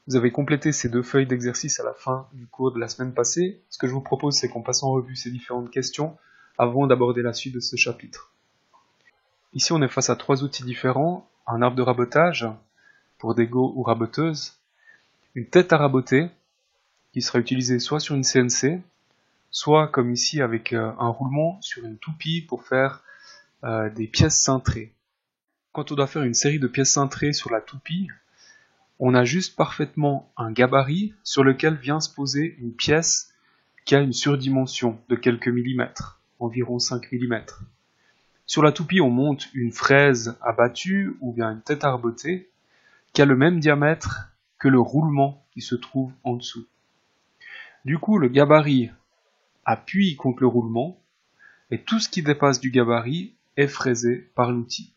Vous avez complété ces 2 feuilles d'exercice à la fin du cours de la semaine passée. Ce que je vous propose, c'est qu'on passe en revue ces différentes questions avant d'aborder la suite de ce chapitre. Ici, on est face à 3 outils différents, un arbre de rabotage pour des Go ou raboteuses, une tête à raboter qui sera utilisée soit sur une CNC, soit comme ici avec un roulement sur une toupie pour faire des pièces cintrées. Quand on doit faire une série de pièces cintrées sur la toupie, on ajuste parfaitement un gabarit sur lequel vient se poser une pièce qui a une surdimension de quelques millimètres, environ 5 mm. Sur la toupie, on monte une fraise abattue ou bien une tête à raboter qui a le même diamètre que le roulement qui se trouve en dessous. Du coup, le gabarit appuie contre le roulement et tout ce qui dépasse du gabarit est fraisé par l'outil.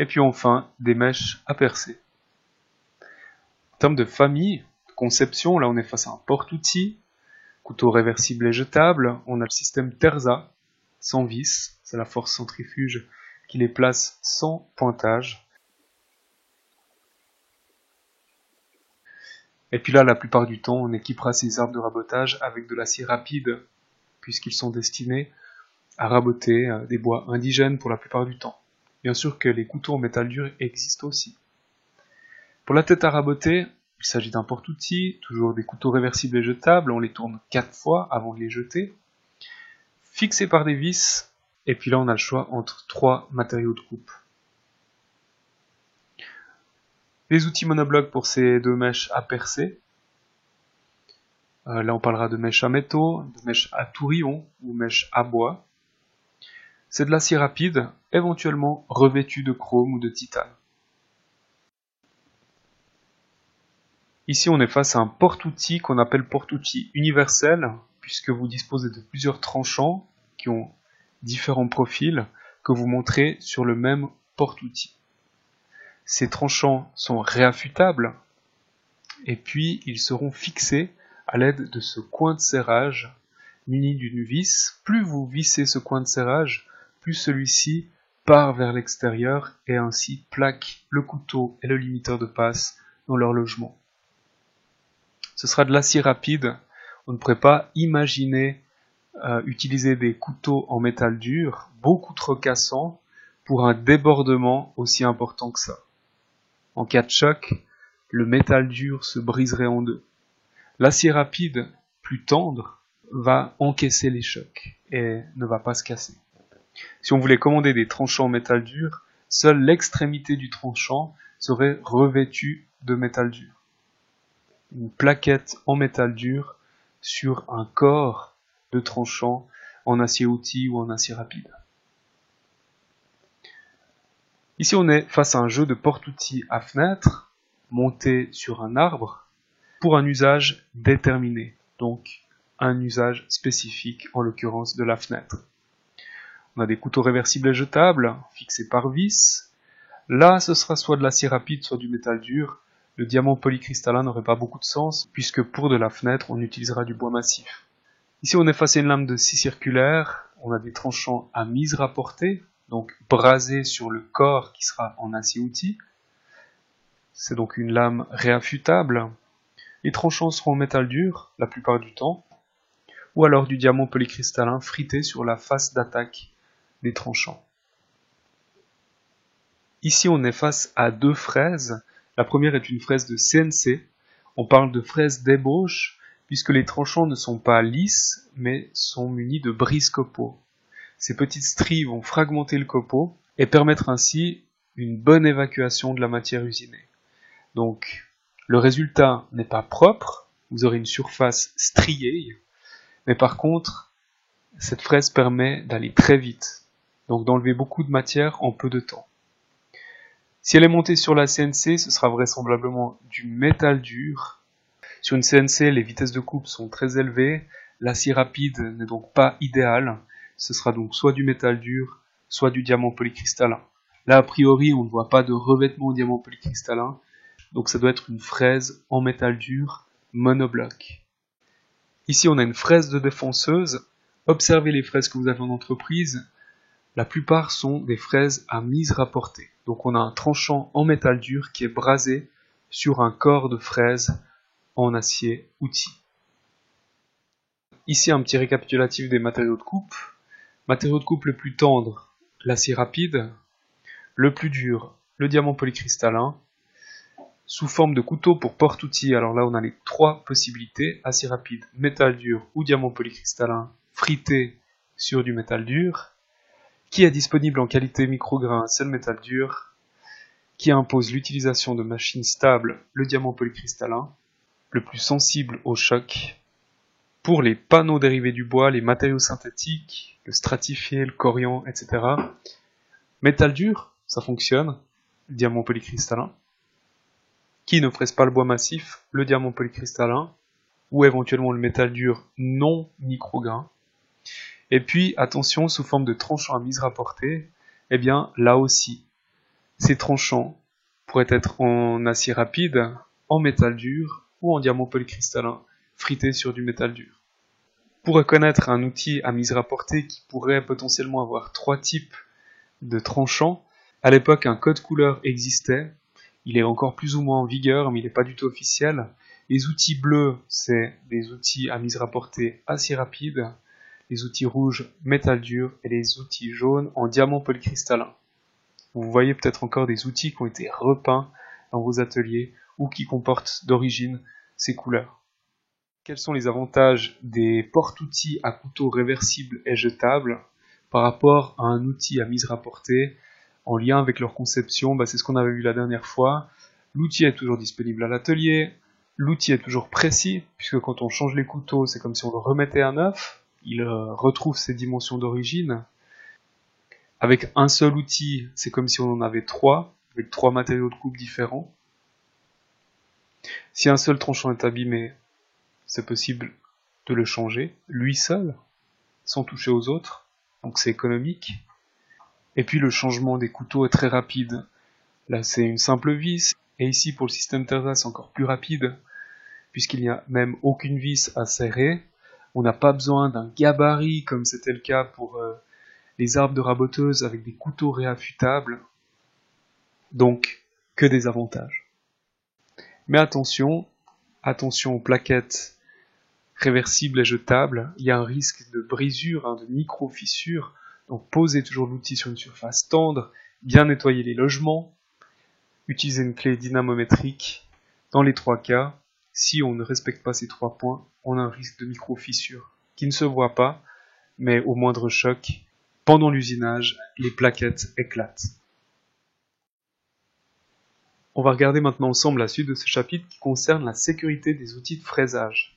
Et puis enfin, des mèches à percer. En termes de famille, de conception, là on est face à un porte-outil, couteau réversible et jetable, on a le système Terza, sans vis, c'est la force centrifuge qui les place sans pointage. Et puis là, la plupart du temps, on équipera ces arbres de rabotage avec de l'acier rapide, puisqu'ils sont destinés à raboter des bois indigènes pour la plupart du temps. Bien sûr que les couteaux en métal dur existent aussi. Pour la tête à raboter, il s'agit d'un porte-outil, toujours des couteaux réversibles et jetables, on les tourne 4 fois avant de les jeter, fixés par des vis, et puis là on a le choix entre 3 matériaux de coupe. Les outils monoblocs pour ces 2 mèches à percer. Là on parlera de mèches à métaux, de mèches à tourillon ou mèches à bois. C'est de l'acier rapide, éventuellement revêtu de chrome ou de titane. Ici, on est face à un porte-outil qu'on appelle porte-outil universel, puisque vous disposez de plusieurs tranchants qui ont différents profils que vous montrez sur le même porte-outil. Ces tranchants sont réaffûtables, et puis ils seront fixés à l'aide de ce coin de serrage muni d'une vis. Plus vous vissez ce coin de serrage, plus celui-ci part vers l'extérieur et ainsi plaque le couteau et le limiteur de passe dans leur logement. Ce sera de l'acier rapide, on ne pourrait pas imaginer utiliser des couteaux en métal dur, beaucoup trop cassants, pour un débordement aussi important que ça. En cas de choc, le métal dur se briserait en deux. L'acier rapide, plus tendre, va encaisser les chocs et ne va pas se casser. Si on voulait commander des tranchants en métal dur, seule l'extrémité du tranchant serait revêtue de métal dur. Une plaquette en métal dur sur un corps de tranchant en acier outil ou en acier rapide. Ici on est face à un jeu de porte-outils à fenêtre monté sur un arbre pour un usage déterminé, donc un usage spécifique en l'occurrence de la fenêtre. On a des couteaux réversibles et jetables fixés par vis. Là ce sera soit de l'acier rapide soit du métal dur. Le diamant polycristallin n'aurait pas beaucoup de sens, puisque pour de la fenêtre, on utilisera du bois massif. Ici, on est face à une lame de scie circulaire, on a des tranchants à mise rapportée, donc brasés sur le corps qui sera en acier outil. C'est donc une lame réaffûtable. Les tranchants seront en métal dur, la plupart du temps, ou alors du diamant polycristallin frité sur la face d'attaque des tranchants. Ici, on est face à 2 fraises. La première est une fraise de CNC. On parle de fraise d'ébauche, puisque les tranchants ne sont pas lisses, mais sont munis de brise-copeaux. Ces petites stries vont fragmenter le copeau et permettre ainsi une bonne évacuation de la matière usinée. Donc, le résultat n'est pas propre, vous aurez une surface striée, mais par contre, cette fraise permet d'aller très vite, donc d'enlever beaucoup de matière en peu de temps. Si elle est montée sur la CNC, ce sera vraisemblablement du métal dur. Sur une CNC, les vitesses de coupe sont très élevées, l'acier rapide n'est donc pas idéal, ce sera donc soit du métal dur, soit du diamant polycristallin. Là, a priori, on ne voit pas de revêtement au diamant polycristallin, donc ça doit être une fraise en métal dur monobloc. Ici on a une fraise de défonceuse. Observez les fraises que vous avez en entreprise. La plupart sont des fraises à mise rapportée. Donc on a un tranchant en métal dur qui est brasé sur un corps de fraise en acier outil. Ici un petit récapitulatif des matériaux de coupe. Matériaux de coupe le plus tendre, l'acier rapide. Le plus dur, le diamant polycristallin. Sous forme de couteau pour porte-outils, alors là on a les trois possibilités, acier rapide, métal dur ou diamant polycristallin frité sur du métal dur. Qui est disponible en qualité micrograin, c'est le métal dur. Qui impose l'utilisation de machines stables, le diamant polycristallin. Le plus sensible au choc. Pour les panneaux dérivés du bois, les matériaux synthétiques, le stratifié, le corian, etc. Métal dur, ça fonctionne, le diamant polycristallin. Qui ne fraise pas le bois massif, le diamant polycristallin, ou éventuellement le métal dur non micrograin. Et puis, attention, sous forme de tranchant à mise rapportée, eh bien, là aussi, ces tranchants pourraient être en acier rapide, en métal dur, ou en diamant polycristallin, frité sur du métal dur. Pour reconnaître un outil à mise rapportée qui pourrait potentiellement avoir trois types de tranchants, à l'époque, un code couleur existait. Il est encore plus ou moins en vigueur, mais il n'est pas du tout officiel. Les outils bleus, c'est des outils à mise rapportée acier rapide. Les outils rouges, métal dur, et les outils jaunes en diamant polycristallin. Vous voyez peut-être encore des outils qui ont été repeints dans vos ateliers ou qui comportent d'origine ces couleurs. Quels sont les avantages des porte-outils à couteau réversibles et jetables par rapport à un outil à mise rapportée en lien avec leur conception? C'est ce qu'on avait vu la dernière fois. L'outil est toujours disponible à l'atelier, l'outil est toujours précis, puisque quand on change les couteaux, c'est comme si on le remettait à neuf, il retrouve ses dimensions d'origine. Avec un seul outil, c'est comme si on en avait trois, avec trois matériaux de coupe différents. Si un seul tranchant est abîmé, c'est possible de le changer, lui seul, sans toucher aux autres, donc c'est économique. Et puis le changement des couteaux est très rapide. Là c'est une simple vis, et ici pour le système Terza c'est encore plus rapide, puisqu'il n'y a même aucune vis à serrer. On n'a pas besoin d'un gabarit comme c'était le cas pour les arbres de raboteuse avec des couteaux réaffûtables. Donc que des avantages. Mais attention aux plaquettes réversibles et jetables, il y a un risque de brisure, de micro-fissure, donc posez toujours l'outil sur une surface tendre, bien nettoyer les logements, utilisez une clé dynamométrique. Dans les trois cas, si on ne respecte pas ces trois points, on a un risque de micro-fissure qui ne se voit pas, mais au moindre choc, pendant l'usinage, les plaquettes éclatent. On va regarder maintenant ensemble la suite de ce chapitre qui concerne la sécurité des outils de fraisage.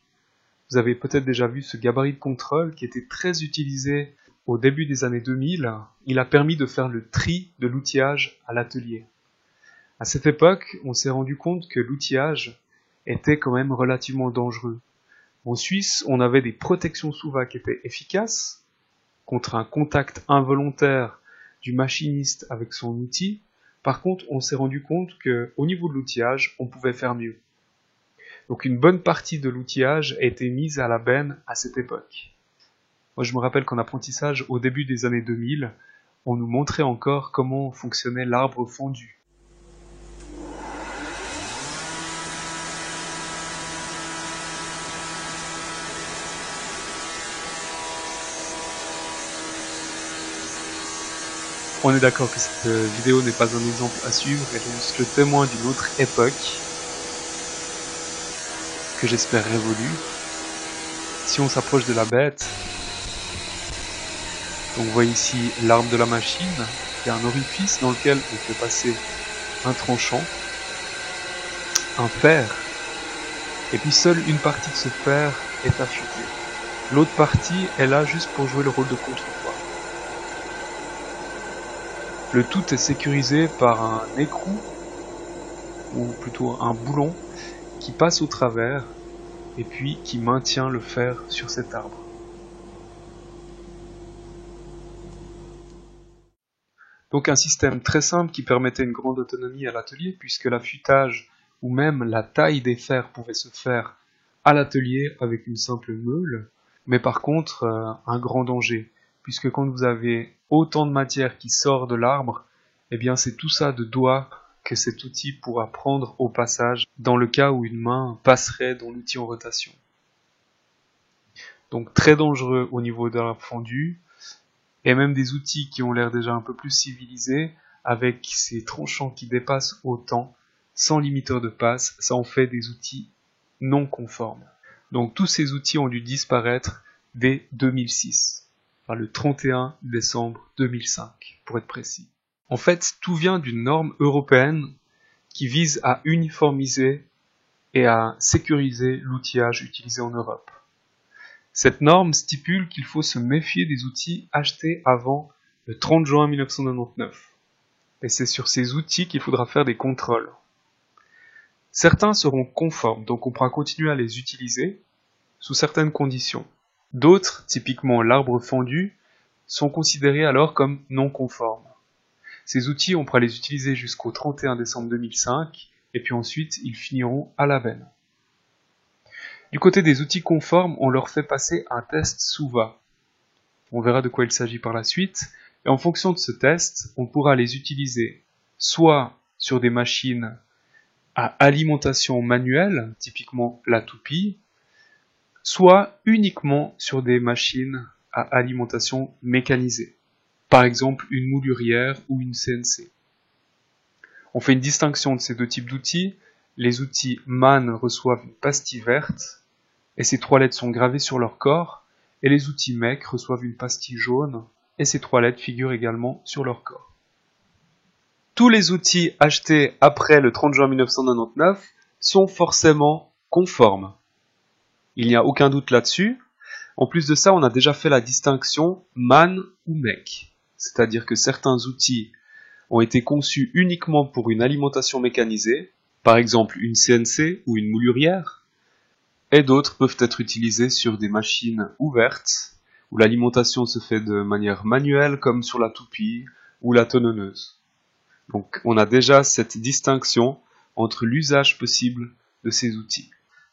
Vous avez peut-être déjà vu ce gabarit de contrôle qui était très utilisé au début des années 2000. Il a permis de faire le tri de l'outillage à l'atelier. À cette époque, on s'est rendu compte que l'outillage était quand même relativement dangereux. En Suisse, on avait des protections SUVA qui étaient efficaces contre un contact involontaire du machiniste avec son outil. Par contre, on s'est rendu compte qu'au niveau de l'outillage, on pouvait faire mieux. Donc une bonne partie de l'outillage a été mise à la benne à cette époque. Moi je me rappelle qu'en apprentissage, au début des années 2000, on nous montrait encore comment fonctionnait l'arbre fondu. On est d'accord que cette vidéo n'est pas un exemple à suivre, elle est juste le témoin d'une autre époque que j'espère révolue. Si on s'approche de la bête, on voit ici l'arme de la machine, il y a un orifice dans lequel on peut passer un tranchant, un fer, et puis seule une partie de ce fer est affûtée. L'autre partie est là juste pour jouer le rôle de contrepoids. Le tout est sécurisé par un écrou, ou plutôt un boulon, qui passe au travers et puis qui maintient le fer sur cet arbre. Donc un système très simple qui permettait une grande autonomie à l'atelier puisque l'affûtage ou même la taille des fers pouvait se faire à l'atelier avec une simple meule, mais par contre un grand danger, puisque quand vous avez autant de matière qui sort de l'arbre, eh bien c'est tout ça de doigts que cet outil pourra prendre au passage dans le cas où une main passerait dans l'outil en rotation. Donc très dangereux au niveau de l'arbre fendu, et même des outils qui ont l'air déjà un peu plus civilisés, avec ces tranchants qui dépassent autant, sans limiteur de passe, ça en fait des outils non conformes. Donc tous ces outils ont dû disparaître dès 2006, enfin le 31 décembre 2005 pour être précis. En fait, tout vient d'une norme européenne qui vise à uniformiser et à sécuriser l'outillage utilisé en Europe. Cette norme stipule qu'il faut se méfier des outils achetés avant le 30 juin 1999. Et c'est sur ces outils qu'il faudra faire des contrôles. Certains seront conformes, donc on pourra continuer à les utiliser sous certaines conditions. D'autres, typiquement l'arbre fendu, sont considérés alors comme non conformes. Ces outils, on pourra les utiliser jusqu'au 31 décembre 2005, et puis ensuite ils finiront à la benne. Du côté des outils conformes, on leur fait passer un test SUVA. On verra de quoi il s'agit par la suite, et en fonction de ce test, on pourra les utiliser soit sur des machines à alimentation manuelle, typiquement la toupie, soit uniquement sur des machines à alimentation mécanisée, par exemple une moulurière ou une CNC. On fait une distinction de ces deux types d'outils. Les outils MAN reçoivent une pastille verte, et ces 3 lettres sont gravées sur leur corps, et les outils MEC reçoivent une pastille jaune, et ces 3 lettres figurent également sur leur corps. Tous les outils achetés après le 30 juin 1999 sont forcément conformes. Il n'y a aucun doute là-dessus. En plus de ça, on a déjà fait la distinction MAN ou MEC, c'est-à-dire que certains outils ont été conçus uniquement pour une alimentation mécanisée, par exemple une CNC ou une moulurière, et d'autres peuvent être utilisés sur des machines ouvertes, où l'alimentation se fait de manière manuelle, comme sur la toupie ou la tonnonneuse. Donc on a déjà cette distinction entre l'usage possible de ces outils.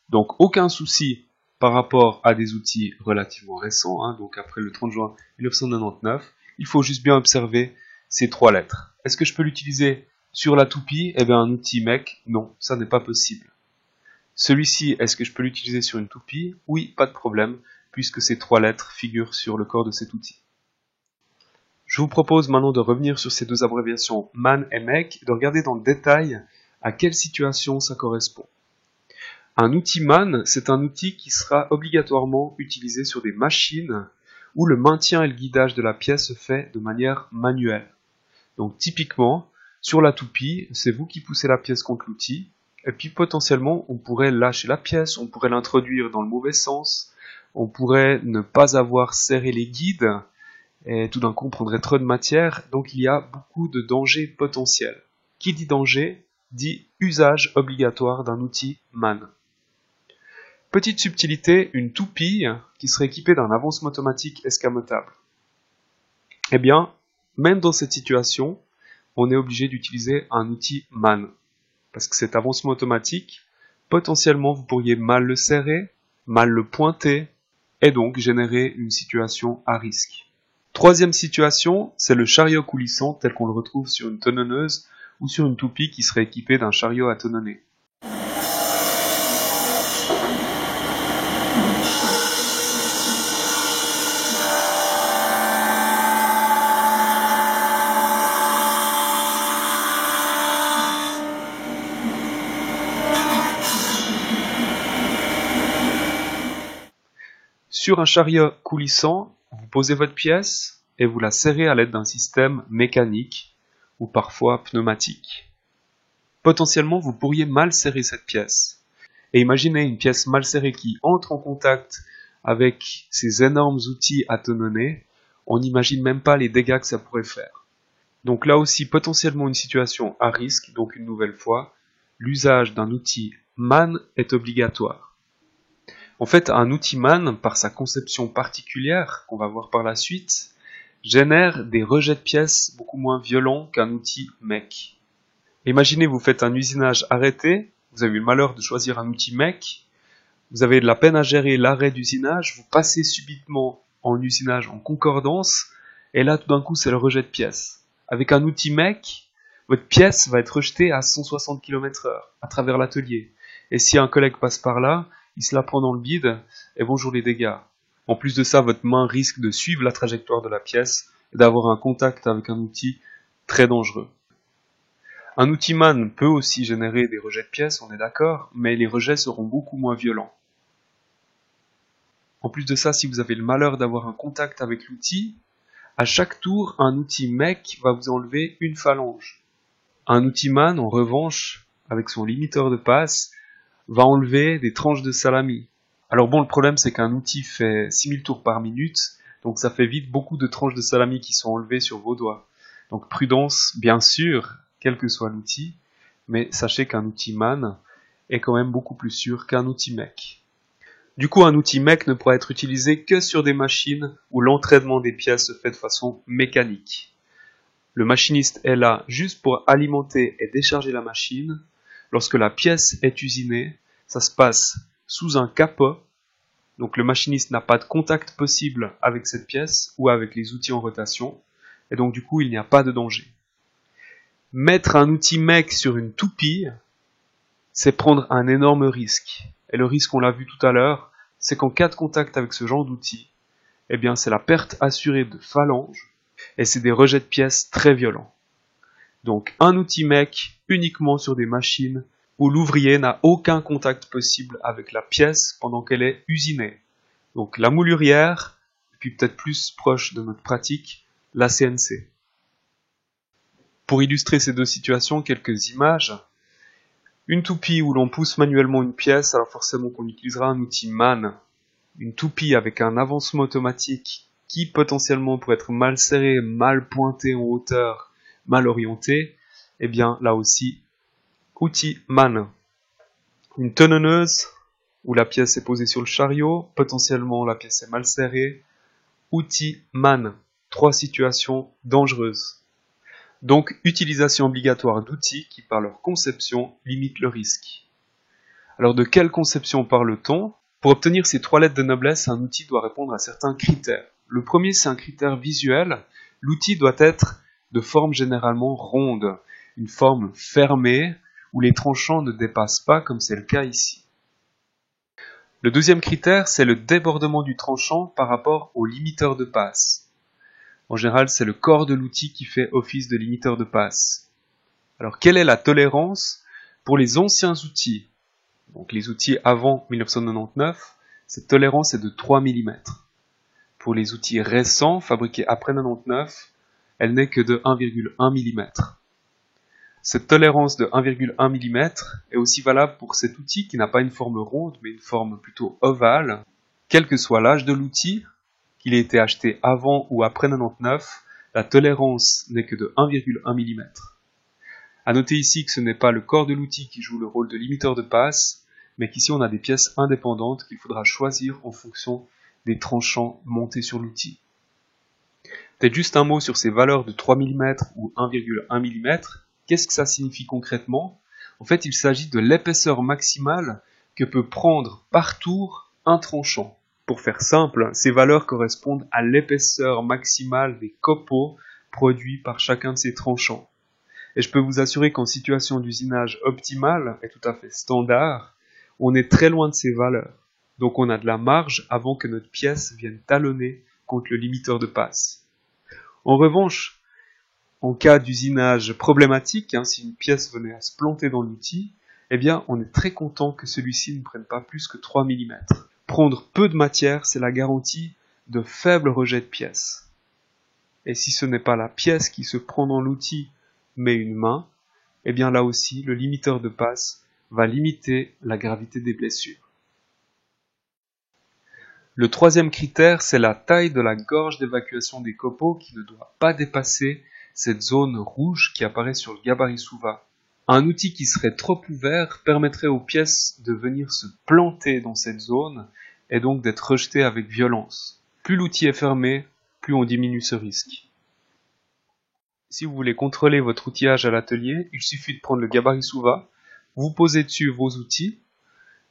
Donc aucun souci par rapport à des outils relativement récents, donc après le 30 juin 1999, il faut juste bien observer ces 3 lettres. Est-ce que je peux l'utiliser sur la toupie? Eh bien un outil MEC, non, ça n'est pas possible. Celui-ci, est-ce que je peux l'utiliser sur une toupie? Oui, pas de problème, puisque ces 3 lettres figurent sur le corps de cet outil. Je vous propose maintenant de revenir sur ces deux abréviations MAN et MEC et de regarder dans le détail à quelle situation ça correspond. Un outil MAN, c'est un outil qui sera obligatoirement utilisé sur des machines où le maintien et le guidage de la pièce se fait de manière manuelle. Donc typiquement, sur la toupie, c'est vous qui poussez la pièce contre l'outil, et puis potentiellement on pourrait lâcher la pièce, on pourrait l'introduire dans le mauvais sens, on pourrait ne pas avoir serré les guides, et tout d'un coup on prendrait trop de matière, donc il y a beaucoup de dangers potentiels. Qui dit danger, dit usage obligatoire d'un outil MAN. Petite subtilité, une toupie qui serait équipée d'un avancement automatique escamotable. Eh bien, même dans cette situation, on est obligé d'utiliser un outil MAN. Parce que cet avancement automatique, potentiellement vous pourriez mal le serrer, mal le pointer, et donc générer une situation à risque. Troisième situation, c'est le chariot coulissant tel qu'on le retrouve sur une tonnonneuse ou sur une toupie qui serait équipée d'un chariot à tonnonner. Sur un chariot coulissant, vous posez votre pièce et vous la serrez à l'aide d'un système mécanique ou parfois pneumatique. Potentiellement, vous pourriez mal serrer cette pièce. Et imaginez une pièce mal serrée qui entre en contact avec ces énormes outils à tonnonner, on n'imagine même pas les dégâts que ça pourrait faire. Donc là aussi, potentiellement une situation à risque, donc une nouvelle fois, l'usage d'un outil MAN est obligatoire. En fait, un outil MAN, par sa conception particulière, qu'on va voir par la suite, génère des rejets de pièces beaucoup moins violents qu'un outil MEC. Imaginez, vous faites un usinage arrêté, vous avez eu le malheur de choisir un outil mec, vous avez de la peine à gérer l'arrêt d'usinage, vous passez subitement en usinage en concordance, et là tout d'un coup c'est le rejet de pièces. Avec un outil mec, votre pièce va être rejetée à 160 km/h à travers l'atelier. Et si un collègue passe par là, il se la prend dans le bide, et bonjour les dégâts. En plus de ça, votre main risque de suivre la trajectoire de la pièce et d'avoir un contact avec un outil très dangereux. Un outil man peut aussi générer des rejets de pièces, on est d'accord, mais les rejets seront beaucoup moins violents. En plus de ça, si vous avez le malheur d'avoir un contact avec l'outil, à chaque tour, un outil mec va vous enlever une phalange. Un outil man, en revanche, avec son limiteur de passe, va enlever des tranches de salami. Alors bon, le problème c'est qu'un outil fait 6000 tours par minute, donc ça fait vite beaucoup de tranches de salami qui sont enlevées sur vos doigts. Donc prudence, bien sûr, quel que soit l'outil, mais sachez qu'un outil man est quand même beaucoup plus sûr qu'un outil mec. Du coup, un outil mec ne pourra être utilisé que sur des machines où l'entraînement des pièces se fait de façon mécanique. Le machiniste est là juste pour alimenter et décharger la machine. Lorsque la pièce est usinée, ça se passe sous un capot, donc le machiniste n'a pas de contact possible avec cette pièce ou avec les outils en rotation, et donc du coup il n'y a pas de danger. Mettre un outil mec sur une toupie, c'est prendre un énorme risque. Et le risque, on l'a vu tout à l'heure, c'est qu'en cas de contact avec ce genre d'outil, eh bien c'est la perte assurée de phalanges, et c'est des rejets de pièces très violents. Donc un outil mec uniquement sur des machines où l'ouvrier n'a aucun contact possible avec la pièce pendant qu'elle est usinée. Donc la moulurière, et puis peut-être plus proche de notre pratique, la CNC. Pour illustrer ces deux situations, quelques images. Une toupie où l'on pousse manuellement une pièce, alors forcément qu'on utilisera un outil man. Une toupie avec un avancement automatique qui potentiellement pourrait être mal serré, mal pointé en hauteur, mal orienté, eh bien là aussi, outil man. Une tenonneuse où la pièce est posée sur le chariot, potentiellement la pièce est mal serrée, outil man. 3 situations dangereuses. Donc, utilisation obligatoire d'outils qui, par leur conception, limitent le risque. Alors, de quelle conception parle-t-on? Pour obtenir ces 3 lettres de noblesse, un outil doit répondre à certains critères. Le premier, c'est un critère visuel. L'outil doit être de forme généralement ronde, une forme fermée, où les tranchants ne dépassent pas, comme c'est le cas ici. Le deuxième critère, c'est le débordement du tranchant par rapport au limiteur de passe. En général, c'est le corps de l'outil qui fait office de limiteur de passe. Alors, quelle est la tolérance pour les anciens outils? Donc, les outils avant 1999, cette tolérance est de 3 mm. Pour les outils récents, fabriqués après 1999, elle n'est que de 1,1 mm. Cette tolérance de 1,1 mm est aussi valable pour cet outil qui n'a pas une forme ronde, mais une forme plutôt ovale. Quel que soit l'âge de l'outil, qu'il ait été acheté avant ou après 99, la tolérance n'est que de 1,1 mm. A noter ici que ce n'est pas le corps de l'outil qui joue le rôle de limiteur de passe, mais qu'ici on a des pièces indépendantes qu'il faudra choisir en fonction des tranchants montés sur l'outil. Peut-être juste un mot sur ces valeurs de 3 mm ou 1,1 mm. Qu'est-ce que ça signifie concrètement? En fait, il s'agit de l'épaisseur maximale que peut prendre par tour un tranchant. Pour faire simple, ces valeurs correspondent à l'épaisseur maximale des copeaux produits par chacun de ces tranchants. Et je peux vous assurer qu'en situation d'usinage optimale et tout à fait standard, on est très loin de ces valeurs. Donc on a de la marge avant que notre pièce vienne talonner contre le limiteur de passe. En revanche, en cas d'usinage problématique, si une pièce venait à se planter dans l'outil, eh bien on est très content que celui-ci ne prenne pas plus que 3 mm. Prendre peu de matière, c'est la garantie de faibles rejets de pièces. Et si ce n'est pas la pièce qui se prend dans l'outil, mais une main, eh bien là aussi, le limiteur de passe va limiter la gravité des blessures. Le troisième critère, c'est la taille de la gorge d'évacuation des copeaux qui ne doit pas dépasser cette zone rouge qui apparaît sur le gabarit Suva. Un outil qui serait trop ouvert permettrait aux pièces de venir se planter dans cette zone et donc d'être rejetées avec violence. Plus l'outil est fermé, plus on diminue ce risque. Si vous voulez contrôler votre outillage à l'atelier, il suffit de prendre le gabarit Suva, Vous posez dessus vos outils,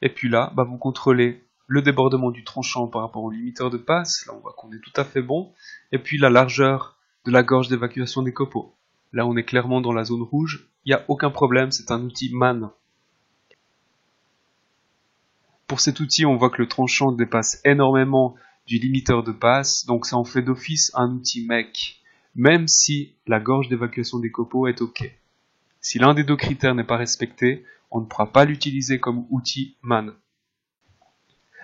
et puis là, vous contrôlez le débordement du tranchant par rapport au limiteur de passe, là on voit qu'on est tout à fait bon, et puis la largeur de la gorge d'évacuation des copeaux. Là on est clairement dans la zone rouge, il n'y a aucun problème, c'est un outil MAN. Pour cet outil, on voit que le tranchant dépasse énormément du limiteur de passe, donc ça en fait d'office un outil MEC, même si la gorge d'évacuation des copeaux est OK. Si l'un des deux critères n'est pas respecté, on ne pourra pas l'utiliser comme outil MAN.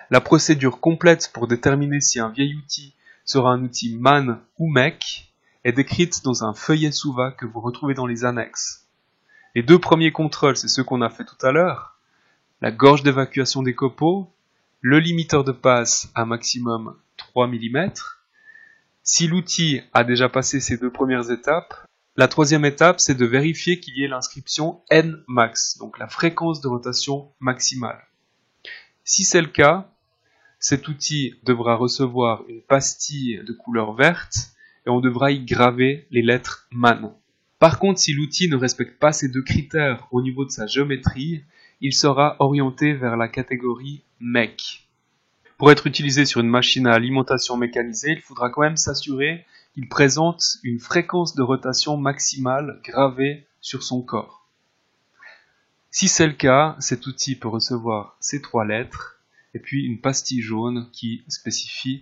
La procédure complète pour déterminer si un vieil outil sera un outil MAN ou MEC est décrite dans un feuillet SUVA que vous retrouvez dans les annexes. Les deux premiers contrôles, c'est ceux qu'on a fait tout à l'heure, la gorge d'évacuation des copeaux, le limiteur de passe à maximum 3 mm. Si l'outil a déjà passé ces deux premières étapes, la troisième étape, c'est de vérifier qu'il y ait l'inscription Nmax, donc la fréquence de rotation maximale. Si c'est le cas, cet outil devra recevoir une pastille de couleur verte et on devra y graver les lettres MAN. Par contre, si l'outil ne respecte pas ces deux critères au niveau de sa géométrie, il sera orienté vers la catégorie MEC. Pour être utilisé sur une machine à alimentation mécanisée, il faudra quand même s'assurer qu'il présente une fréquence de rotation maximale gravée sur son corps. Si c'est le cas, cet outil peut recevoir ces trois lettres et puis une pastille jaune qui spécifie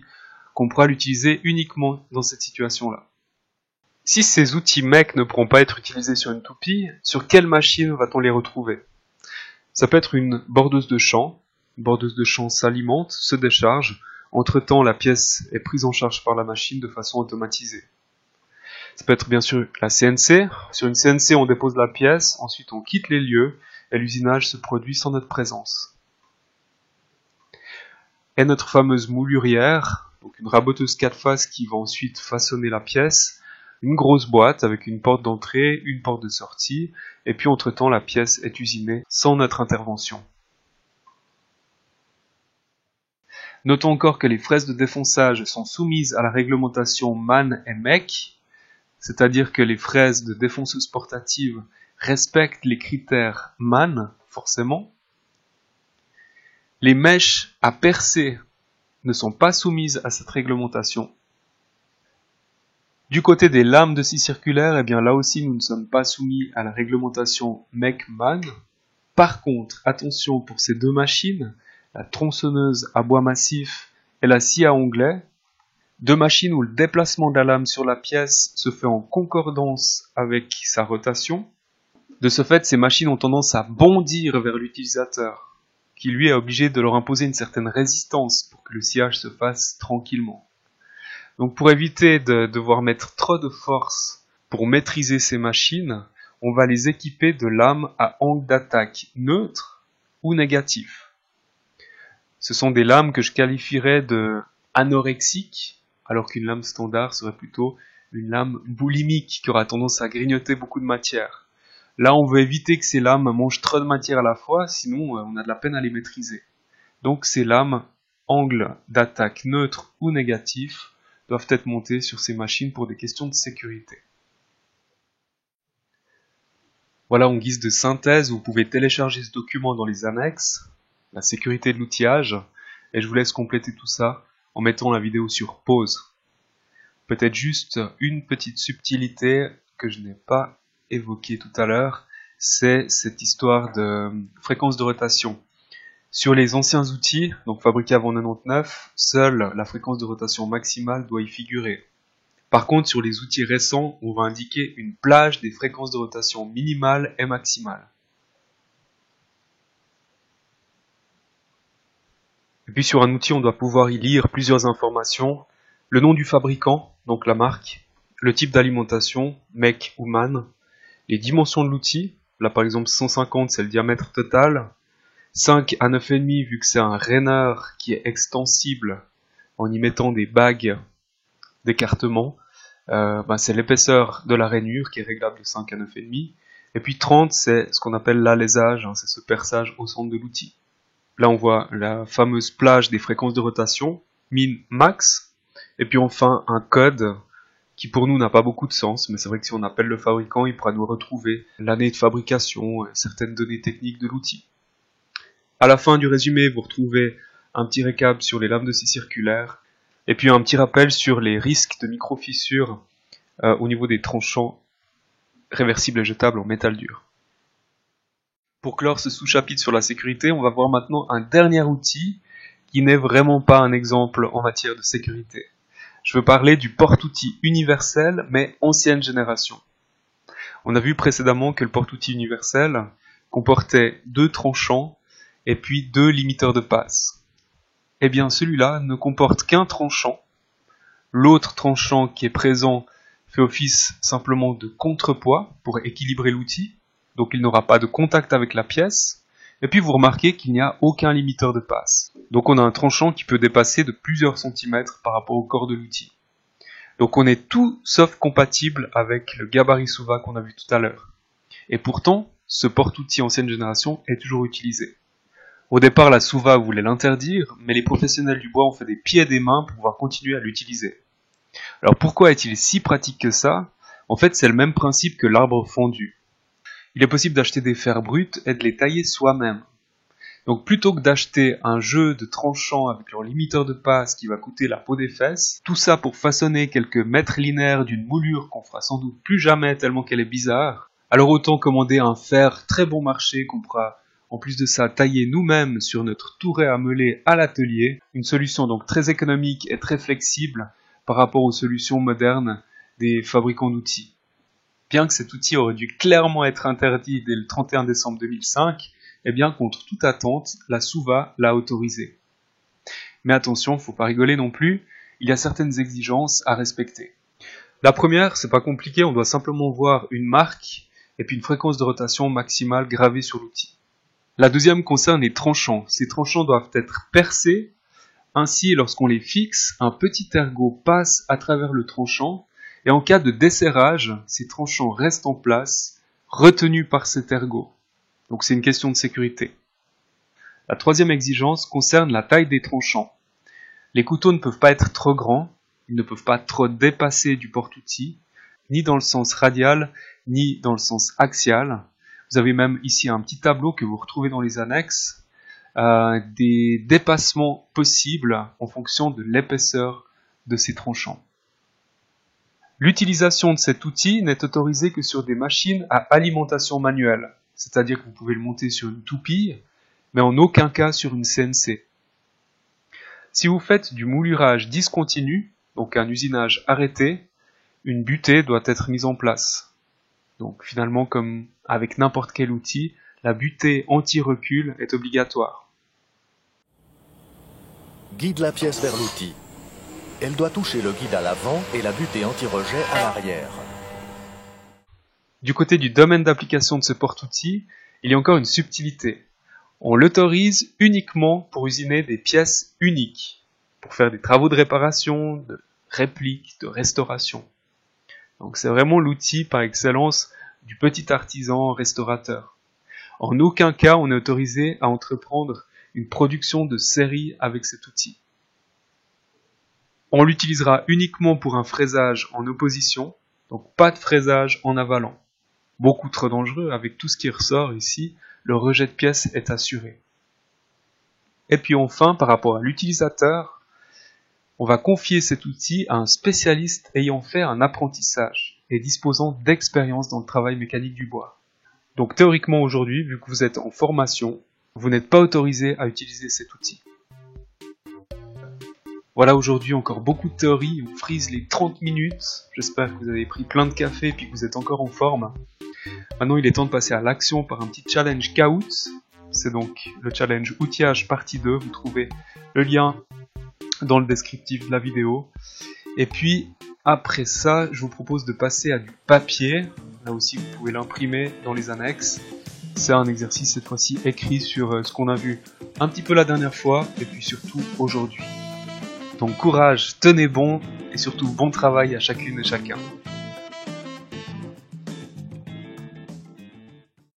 qu'on pourra l'utiliser uniquement dans cette situation-là. Si ces outils MEC ne pourront pas être utilisés sur une toupie, sur quelle machine va-t-on les retrouver? Ça peut être une bordeuse de champ. Une bordeuse de champ s'alimente, se décharge. Entre-temps, la pièce est prise en charge par la machine de façon automatisée. Ça peut être bien sûr la CNC. Sur une CNC, on dépose la pièce, ensuite on quitte les lieux et l'usinage se produit sans notre présence. Et notre fameuse moulurière, donc une raboteuse 4 faces qui va ensuite façonner la pièce, une grosse boîte avec une porte d'entrée, une porte de sortie, et puis entre-temps la pièce est usinée sans notre intervention. Notons encore que les fraises de défonçage sont soumises à la réglementation MAN et MEC, c'est-à-dire que les fraises de défonceuse portative respectent les critères MAN, forcément. Les mèches à percer ne sont pas soumises à cette réglementation. Du côté des lames de scie circulaire, eh bien là aussi nous ne sommes pas soumis à la réglementation MEC-MAN. Par contre, attention pour ces deux machines, la tronçonneuse à bois massif et la scie à onglet, deux machines où le déplacement de la lame sur la pièce se fait en concordance avec sa rotation. De ce fait, ces machines ont tendance à bondir vers l'utilisateur, qui lui est obligé de leur imposer une certaine résistance pour que le sciage se fasse tranquillement. Donc pour éviter de devoir mettre trop de force pour maîtriser ces machines, on va les équiper de lames à angle d'attaque neutre ou négatif. Ce sont des lames que je qualifierais de anorexiques, alors qu'une lame standard serait plutôt une lame boulimique qui aura tendance à grignoter beaucoup de matière. Là, on veut éviter que ces lames mangent trop de matière à la fois, sinon on a de la peine à les maîtriser. Donc ces lames, angle d'attaque neutre ou négatif, doivent être montées sur ces machines pour des questions de sécurité. Voilà, en guise de synthèse, vous pouvez télécharger ce document dans les annexes, la sécurité de l'outillage, et je vous laisse compléter tout ça en mettant la vidéo sur pause. Peut-être juste une petite subtilité que je n'ai pas évoquée tout à l'heure, c'est cette histoire de fréquence de rotation. Sur les anciens outils, donc fabriqués avant 99, seule la fréquence de rotation maximale doit y figurer. Par contre, sur les outils récents, on va indiquer une plage des fréquences de rotation minimales et maximales. Et puis sur un outil, on doit pouvoir y lire plusieurs informations. Le nom du fabricant, donc la marque, le type d'alimentation, MEC ou MAN, les dimensions de l'outil, là par exemple 150 c'est le diamètre total, 5 à 9,5 vu que c'est un raineur qui est extensible en y mettant des bagues d'écartement, c'est l'épaisseur de la rainure qui est réglable de 5 à 9,5, et puis 30 c'est ce qu'on appelle l'alésage, c'est ce perçage au centre de l'outil. Là on voit la fameuse plage des fréquences de rotation, min, max, et puis enfin un code qui pour nous n'a pas beaucoup de sens, mais c'est vrai que si on appelle le fabricant, il pourra nous retrouver l'année de fabrication, certaines données techniques de l'outil. À la fin du résumé, vous retrouvez un petit récap sur les lames de scie circulaires, et puis un petit rappel sur les risques de micro-fissures au niveau des tranchants réversibles et jetables en métal dur. Pour clore ce sous-chapitre sur la sécurité, on va voir maintenant un dernier outil qui n'est vraiment pas un exemple en matière de sécurité. Je veux parler du porte-outil universel, mais ancienne génération. On a vu précédemment que le porte-outil universel comportait 2 tranchants et puis 2 limiteurs de passe. Eh bien, celui-là ne comporte qu'un tranchant. L'autre tranchant qui est présent fait office simplement de contrepoids pour équilibrer l'outil, donc il n'aura pas de contact avec la pièce. Et puis vous remarquez qu'il n'y a aucun limiteur de passe. Donc on a un tranchant qui peut dépasser de plusieurs centimètres par rapport au corps de l'outil. Donc on est tout sauf compatible avec le gabarit Suva qu'on a vu tout à l'heure. Et pourtant, ce porte-outil ancienne génération est toujours utilisé. Au départ, la Suva voulait l'interdire, mais les professionnels du bois ont fait des pieds et des mains pour pouvoir continuer à l'utiliser. Alors pourquoi est-il si pratique que ça? En fait, c'est le même principe que l'arbre fondu. Il est possible d'acheter des fers bruts et de les tailler soi-même. Donc plutôt que d'acheter un jeu de tranchants avec leur limiteur de passe qui va coûter la peau des fesses, tout ça pour façonner quelques mètres linéaires d'une moulure qu'on fera sans doute plus jamais tellement qu'elle est bizarre, alors autant commander un fer très bon marché qu'on pourra en plus de ça tailler nous-mêmes sur notre touret à meuler à l'atelier, une solution donc très économique et très flexible par rapport aux solutions modernes des fabricants d'outils. Bien que cet outil aurait dû clairement être interdit dès le 31 décembre 2005, eh bien, contre toute attente, la Suva l'a autorisé. Mais attention, faut pas rigoler non plus, il y a certaines exigences à respecter. La première, c'est pas compliqué, on doit simplement voir une marque et puis une fréquence de rotation maximale gravée sur l'outil. La deuxième concerne les tranchants. Ces tranchants doivent être percés, ainsi lorsqu'on les fixe, un petit ergot passe à travers le tranchant, et en cas de desserrage, ces tranchants restent en place, retenus par cet ergot. Donc c'est une question de sécurité. La troisième exigence concerne la taille des tranchants. Les couteaux ne peuvent pas être trop grands, ils ne peuvent pas trop dépasser du porte-outil, ni dans le sens radial, ni dans le sens axial. Vous avez même ici un petit tableau que vous retrouvez dans les annexes, des dépassements possibles en fonction de l'épaisseur de ces tranchants. L'utilisation de cet outil n'est autorisée que sur des machines à alimentation manuelle, c'est-à-dire que vous pouvez le monter sur une toupille, mais en aucun cas sur une CNC. Si vous faites du moulurage discontinu, donc un usinage arrêté, une butée doit être mise en place. Donc finalement, comme avec n'importe quel outil, la butée anti-recul est obligatoire. Guide la pièce vers l'outil. Elle doit toucher le guide à l'avant et la butée anti-rejet à l'arrière. Du côté du domaine d'application de ce porte-outil, il y a encore une subtilité. On l'autorise uniquement pour usiner des pièces uniques, pour faire des travaux de réparation, de réplique, de restauration. Donc c'est vraiment l'outil par excellence du petit artisan restaurateur. En aucun cas on est autorisé à entreprendre une production de série avec cet outil. On l'utilisera uniquement pour un fraisage en opposition, donc pas de fraisage en avalant. Beaucoup trop dangereux, avec tout ce qui ressort ici, le rejet de pièces est assuré. Et puis enfin, par rapport à l'utilisateur, on va confier cet outil à un spécialiste ayant fait un apprentissage et disposant d'expérience dans le travail mécanique du bois. Donc théoriquement aujourd'hui, vu que vous êtes en formation, vous n'êtes pas autorisé à utiliser cet outil. Voilà, aujourd'hui encore beaucoup de théorie, on frise les 30 minutes, j'espère que vous avez pris plein de café et puis que vous êtes encore en forme. Maintenant il est temps de passer à l'action par un petit challenge KAOUT, c'est donc le challenge outillage partie 2, vous trouvez le lien dans le descriptif de la vidéo. Et puis après ça, je vous propose de passer à du papier, là aussi vous pouvez l'imprimer dans les annexes. C'est un exercice cette fois-ci écrit sur ce qu'on a vu un petit peu la dernière fois et puis surtout aujourd'hui. Donc courage, tenez bon et surtout bon travail à chacune et chacun.